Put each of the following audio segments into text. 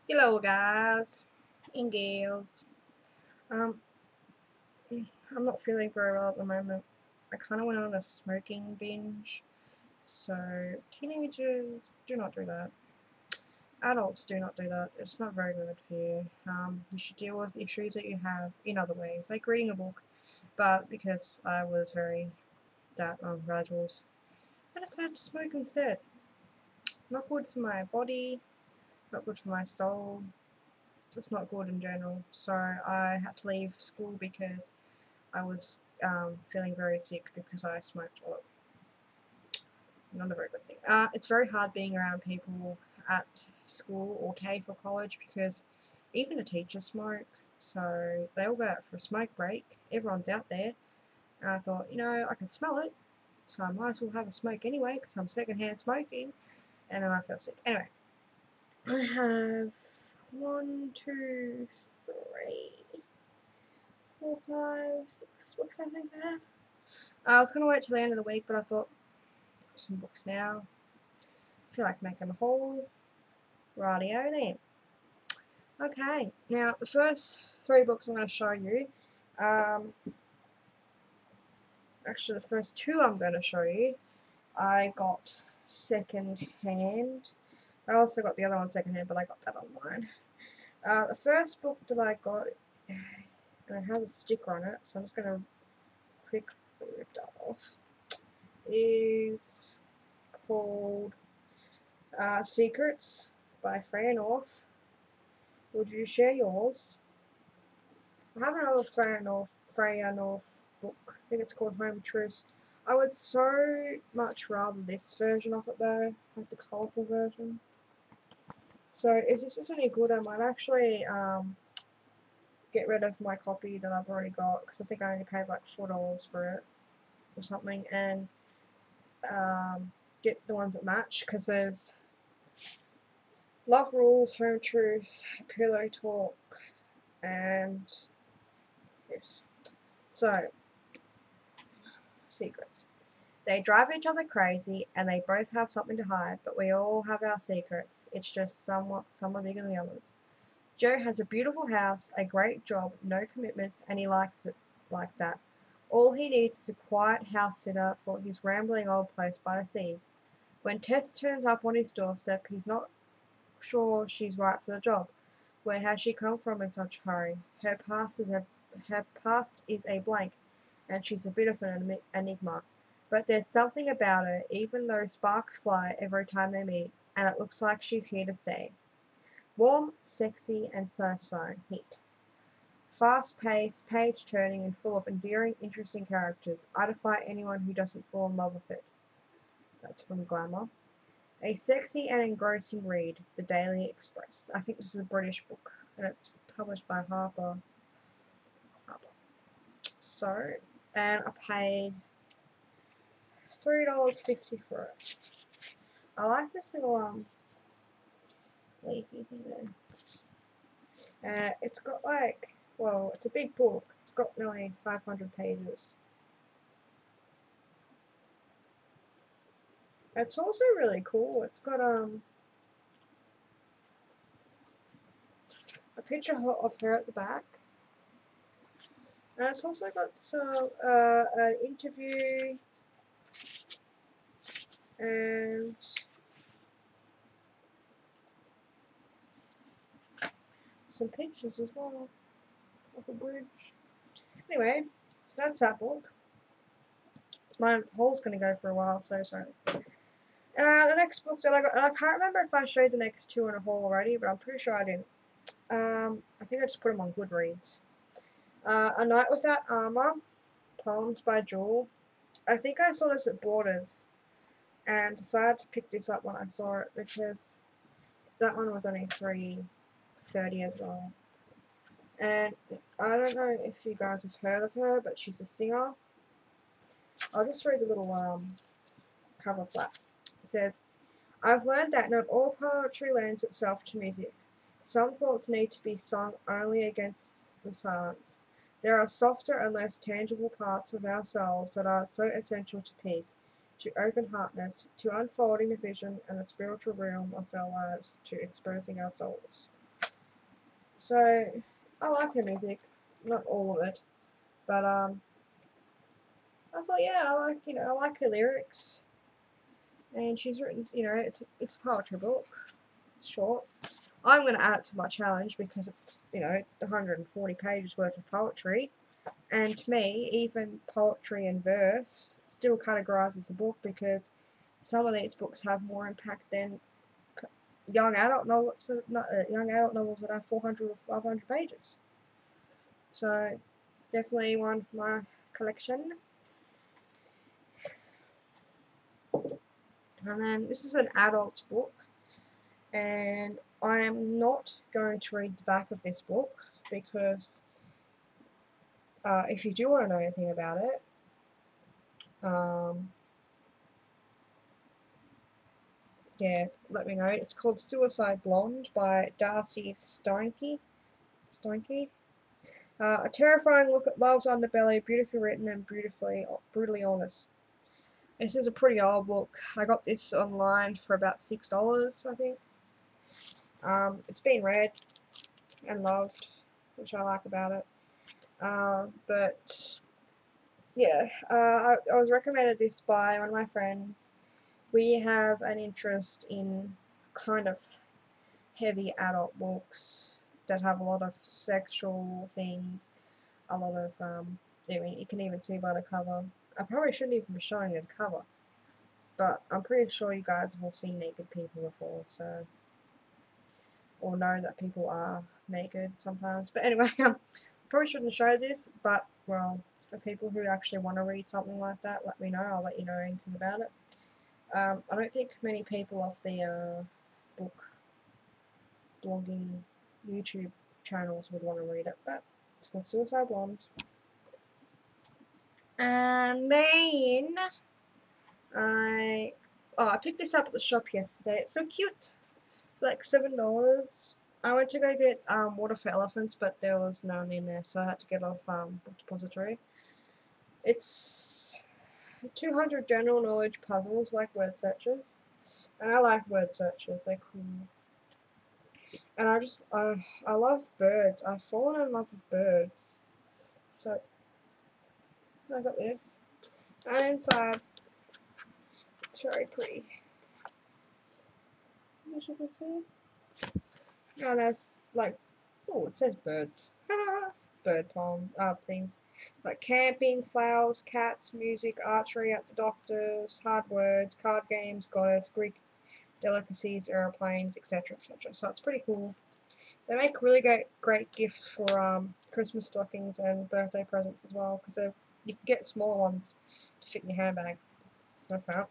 Hello guys and girls. Um, I'm not feeling very well at the moment. I kind of went on a smoking binge. So teenagers, do not do that. Adults, do not do that. It's not very good for you. You should deal with issues that you have in other ways, like reading a book. But because I was very frazzled, I decided to smoke instead. Not good for my body, not good for my soul, just not good in general. So I had to leave school because I was feeling very sick because I smoked a lot. Not a very good thing. It's very hard being around people at school or TAFE for college because even the teachers smoke. So they all go out for a smoke break. Everyone's out there. And I thought, I can smell it. So I might as well have a smoke anyway because I'm secondhand smoking. And then I felt sick. Anyway, I have 1, 2, 3, 4, 5, 6 books, I think I have. I was going to wait till the end of the week, but I thought, some books now. I feel like making a haul. Radio then. Okay, now the first 3 books I'm going to show you, actually the first 2 I'm going to show you, I got second hand. I also got the other one second hand, but I got that online. The first book that I got, and it has a sticker on it, so I'm just going to quickly rip that off, is called Secrets by Freya North. Would you share yours? I have another Freya North book. I think it's called Home Truths. I would so much rather this version of it though, like the colourful version. So if this is any good, I might actually get rid of my copy that I've already got because I think I only paid like $4 for it or something, and get the ones that match because there's Love Rules, Home Truths, Pillow Talk, and this. So, secrets. They drive each other crazy and they both have something to hide, but we all have our secrets. It's just some are bigger than the others. Joe has a beautiful house, a great job, no commitments, and he likes it like that. All he needs is a quiet house sitter for his rambling old place by the sea. When Tess turns up on his doorstep, he's not sure she's right for the job. Where has she come from in such a hurry? Her past is a blank, and she's a bit of an enigma. But there's something about her, even though sparks fly every time they meet, and it looks like she's here to stay. Warm, sexy, and satisfying heat. Fast-paced, page-turning, and full of endearing, interesting characters. I defy anyone who doesn't fall in love with it. That's from Glamour. A sexy and engrossing read, The Daily Express. I think this is a British book, and it's published by Harper. So, and I paid $3.50 for it. I like this little leafy thing there. It's got like, well, it's a big book. It's got nearly 500 pages. It's also really cool. It's got a picture of her at the back. And it's also got some an interview and some pictures as well of a bridge. Anyway, so that's that book. My haul's going to go for a while, so sorry. The next book that I got, and I can't remember if I showed the next 2 in a haul already, but I'm pretty sure I didn't. I think I just put them on Goodreads. A Night Without Armor, Poems by Jewel. I think I saw this at Borders, and decided to pick this up when I saw it because that one was only $3.30 as well. And I don't know if you guys have heard of her, but she's a singer. I'll just read the little cover flap. It says, I've learned that not all poetry lends itself to music. Some thoughts need to be sung only against the silence. There are softer and less tangible parts of ourselves that are so essential to peace, to open-heartedness, to unfolding the vision and the spiritual realm of our lives, to exposing our souls. So, I like her music, not all of it, but I thought, yeah, I like her lyrics, and she's written, it's a poetry book. It's short. I'm going to add it to my challenge because it's, 140 pages worth of poetry. And to me, even poetry and verse still categorized as a book because some of these books have more impact than young adult novels that have 400 or 500 pages. So, definitely one for my collection. And then this is an adult book, and I am not going to read the back of this book because if you do want to know anything about it, yeah, let me know. It's called Suicide Blonde by Darcy Steinke. A terrifying look at love's underbelly, beautifully written and brutally honest. This is a pretty old book. I got this online for about $6, I think. It's been read and loved, which I like about it. But yeah, I was recommended this by one of my friends. We have an interest in kind of heavy adult books that have a lot of sexual things, a lot of, you can even see by the cover. I probably shouldn't even be showing the cover, but I'm pretty sure you guys have all seen naked people before, so, or know that people are naked sometimes. But anyway, probably shouldn't show this, but, well, for people who actually want to read something like that, let me know. I'll let you know anything about it. I don't think many people off the book blogging YouTube channels would want to read it, but it's called Suicide Blonde. And then I picked this up at the shop yesterday. It's so cute. It's like $7. I went to go get water for elephants, but there was none in there, so I had to get off book depository. It's 200 general knowledge puzzles, like word searches, and I like word searches. They're cool. And I love birds. I've fallen in love with birds. So I got this. And inside, it's very pretty. As you can see. And there's like, oh, it says birds. Bird poem, things. Like camping, flowers, cats, music, archery at the doctor's, hard words, card games, goddess, Greek delicacies, aeroplanes, etc., etc. So it's pretty cool. They make really great gifts for Christmas stockings and birthday presents as well, because you can get smaller ones to fit in your handbag. So that's that.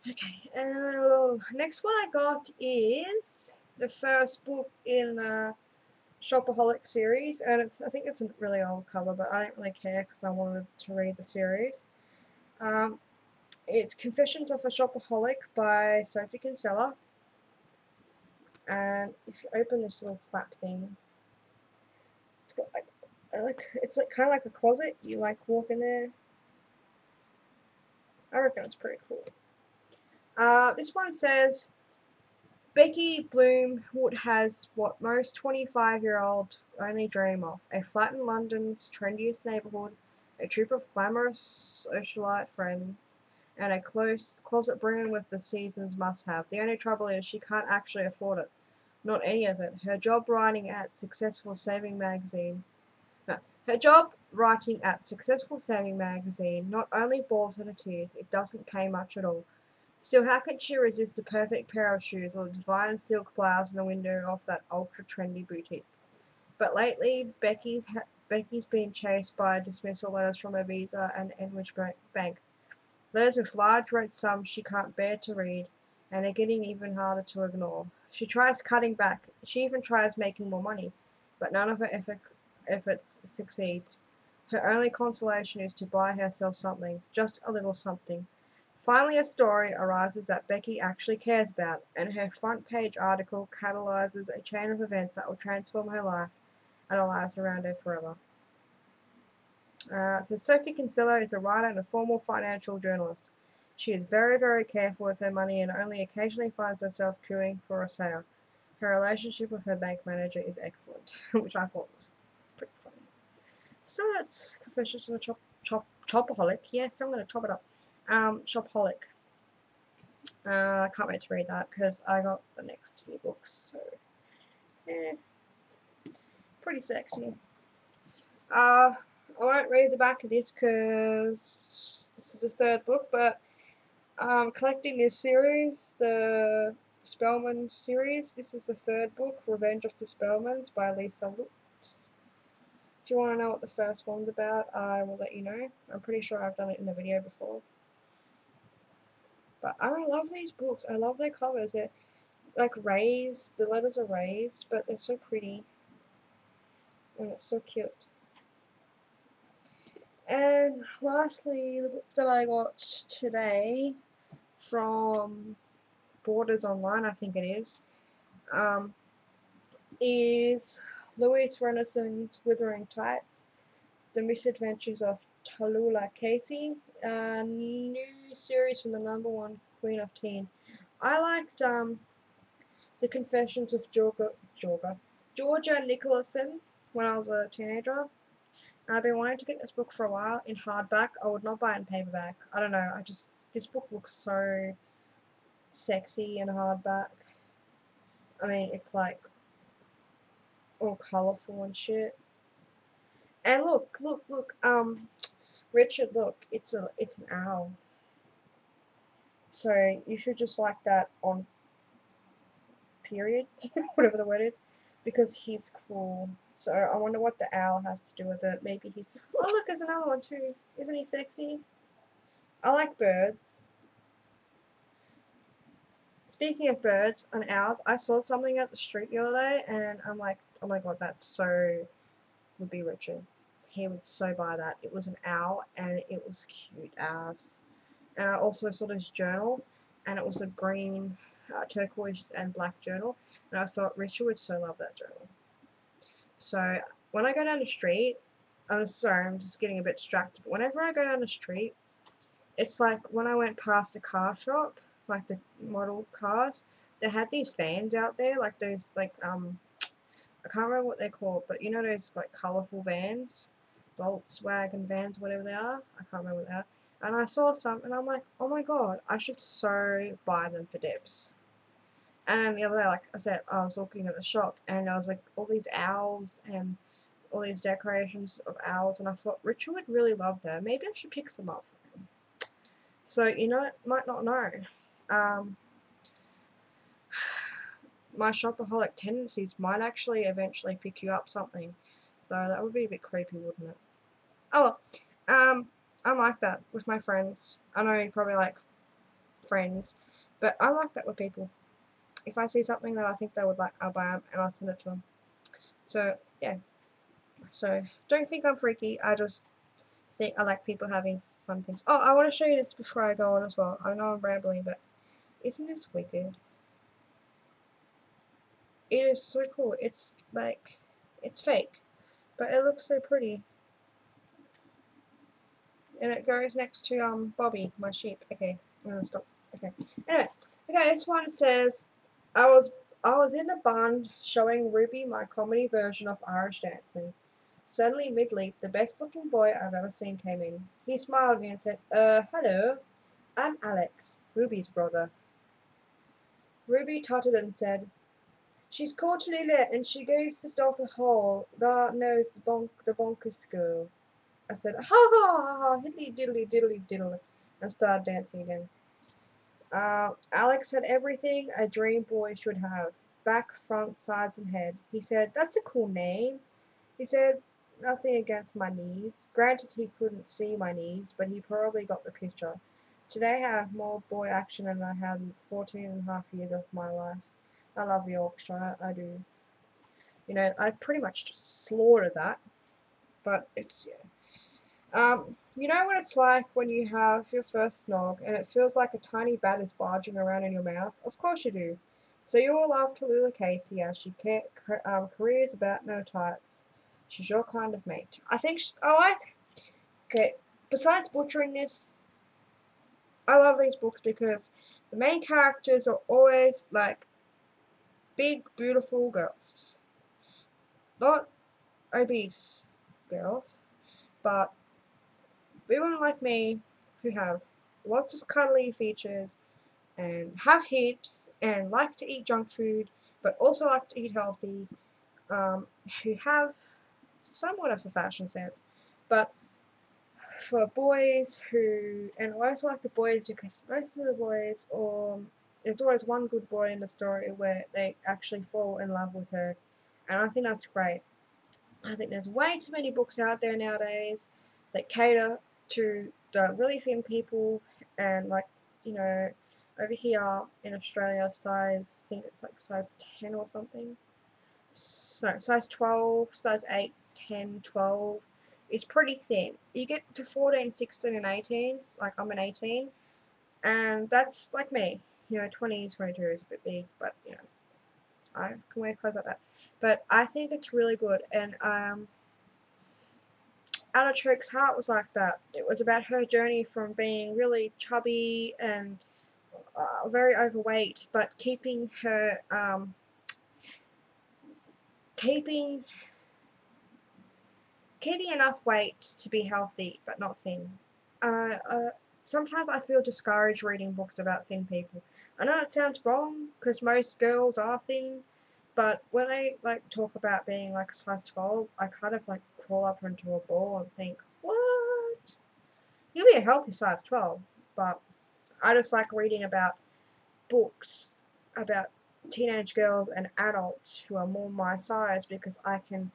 Okay, and next one I got is the first book in the Shopaholic series, and I think it's a really old cover, but I don't really care because I wanted to read the series. It's Confessions of a Shopaholic by Sophie Kinsella. And if you open this little flap thing, it's got it's like kind of like a closet. You like walk in there. I reckon it's pretty cool. This one says, Becky Bloomwood has what most 25-year-olds only dream of: a flat in London's trendiest neighbourhood, a troop of glamorous socialite friends, and a close closet brimming with the season's must-have. The only trouble is she can't actually afford it. Not any of it. Her job writing at Successful Saving Magazine not only bores her to tears, it doesn't pay much at all. Still, how could she resist a perfect pair of shoes or a divine silk blouse in the window of that ultra-trendy boutique? But lately, Becky's been chased by dismissal letters from her Visa and Enrich Bank. Letters with large red sums she can't bear to read, and are getting even harder to ignore. She tries cutting back. She even tries making more money, but none of her efforts succeeds. Her only consolation is to buy herself something, just a little something. Finally, a story arises that Becky actually cares about, and her front-page article catalyzes a chain of events that will transform her life and the lives around her forever. So Sophie Kinsella is a writer and a former financial journalist. She is very, very careful with her money and only occasionally finds herself queuing for a sale. Her relationship with her bank manager is excellent, which I thought was pretty funny. So that's Confessions of a Shopaholic. Yes, I'm going to chop it up. Shopaholic. I can't wait to read that because I got the next few books. So, yeah, pretty sexy. I won't read the back of this because this is the third book, but collecting this series, the Spellman series. This is the third book, Revenge of the Spellmans by Lisa Lutz. If you want to know what the first one's about, I will let you know. I'm pretty sure I've done it in a video before. But I love these books. I love their covers. They're like raised. The letters are raised, but they're so pretty. And it's so cute. And lastly, the book that I got today from Borders Online, I think it is Louis Renaissance Withering Tights, The Misadventures of Tallulah Casey, a new series from the #1 Queen of Teen. I liked The Confessions of Georgia Nicholson when I was a teenager. I've been wanting to get this book for a while in hardback. I would not buy it in paperback. I don't know. This book looks so sexy in hardback. I mean, it's like all colourful and shit. And look, Richard, look, it's an owl. So you should just like that on period, whatever the word is, because he's cool. So I wonder what the owl has to do with it. Maybe he's. Oh look, there's another one too. Isn't he sexy? I like birds. Speaking of birds and owls, I saw something at the street the other day, and I'm like, oh my god, that's so would be Richard. He would so buy that. It was an owl, and it was cute ass. And I also saw this journal, and it was a green, turquoise, and black journal. And I thought Richard would so love that journal. So when I go down the street, I'm sorry, I'm just getting a bit distracted. But whenever I go down the street, it's like when I went past the car shop, like the model cars, they had these vans out there, like those, like, I can't remember what they're called, but you know those, like, colourful vans? Volkswagen vans, whatever they are? I can't remember what they are. And I saw some, and I'm like, oh my god, I should so buy them for Debs. And the other day, like I said, I was looking at the shop, and there was, like, all these owls, and all these decorations of owls, and I thought, Richard would really love that. Maybe I should pick some up for him. So, you know, might not know. My shopaholic tendencies might actually eventually pick you up something. Though that would be a bit creepy, wouldn't it? Oh well, I'm like that with my friends. I know you probably like friends, but I like that with people. If I see something that I think they would like, I'll buy them and I'll send it to them. So, yeah. So, don't think I'm freaky. I just think I like people having fun things. Oh, I want to show you this before I go on as well. I know I'm rambling, but isn't this wicked? It is so cool. It's like, it's fake, but it looks so pretty. And it goes next to Bobby, my sheep. Okay, I'm gonna stop. Okay. Anyway, okay, this one says, I was in the barn showing Ruby my comedy version of Irish dancing. Suddenly, mid-leap, the best-looking boy I've ever seen came in. He smiled at me and said, hello, I'm Alex, Ruby's brother. Ruby tottered and said, she's called Lila and she goes to the hall. Thou knows the bonkers school. I said, ha ha ha ha, hiddly diddly diddly diddle, and started dancing again. Alex had everything a dream boy should have. Back, front, sides, and head. He said, that's a cool name. He said, nothing against my knees. Granted, he couldn't see my knees, but he probably got the picture. Today I have more boy action than I had in 14.5 years of my life. I love Yorkshire, I do. You know, I pretty much just slaughtered that, but it's, yeah. You know what it's like when you have your first snog and it feels like a tiny bat is barging around in your mouth? Of course you do. So you all love Tallulah Casey as she careers about no tights. She's your kind of mate. I think I like Okay, besides butchering this, I love these books because the main characters are always like big, beautiful girls. Not obese girls, but women like me who have lots of cuddly features and have hips and like to eat junk food, but also like to eat healthy, who have somewhat of a fashion sense, but for boys who, and I also like the boys because most of the boys, or there's always one good boy in the story where they actually fall in love with her, and I think that's great. I think there's way too many books out there nowadays that cater to the really thin people, and like, you know, over here in Australia, size, I think it's like size 10 or something. No, size 12, size 8, 10, 12 is pretty thin. You get to 14, 16, and 18s, like I'm an 18, and that's like me. You know, 20, 22 is a bit big, but you know, I can wear clothes like that. But I think it's really good, and Artichoke's Heart was like that. It was about her journey from being really chubby and very overweight, but keeping keeping enough weight to be healthy but not thin. Uh, uh, Sometimes I feel discouraged reading books about thin people. I know it sounds wrong because most girls are thin, but when they like talk about being like a size 12, I kind of like crawl up into a ball and think, what? You'll be a healthy size 12, but I just like reading about books about teenage girls and adults who are more my size because I can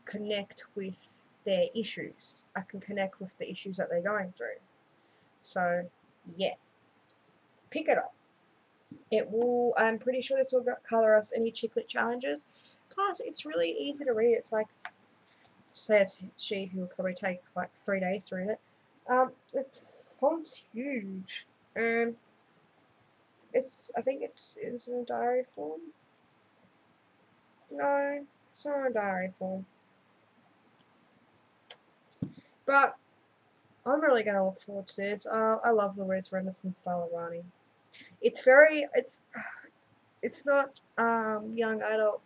connect with their issues. I can connect with the issues that they're going through. So, yeah, pick it up. It will, I'm pretty sure this will colour us any chick lit challenges. Plus, it's really easy to read. It's like, says she who will probably take like 3 days to read it. The font's huge. And I think it's in a diary form. No, it's not in a diary form. But I'm really going to look forward to this. I love Louise Renaissance style of writing. It's not young adult.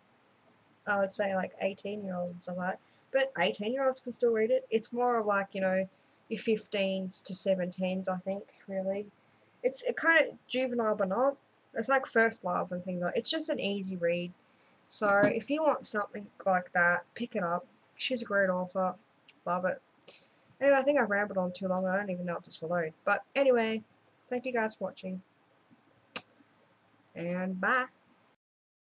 I would say like 18-year-olds and stuff like that. But 18-year-olds can still read it. It's more of like, you know, your 15s to 17s, I think, really. It's kind of juvenile but not. It's like First Love and things like that. It's just an easy read. So if you want something like that, pick it up. She's a great author. Love it. Anyway, I think I've rambled on too long. I don't even know if this will load. But anyway, thank you guys for watching. And bye.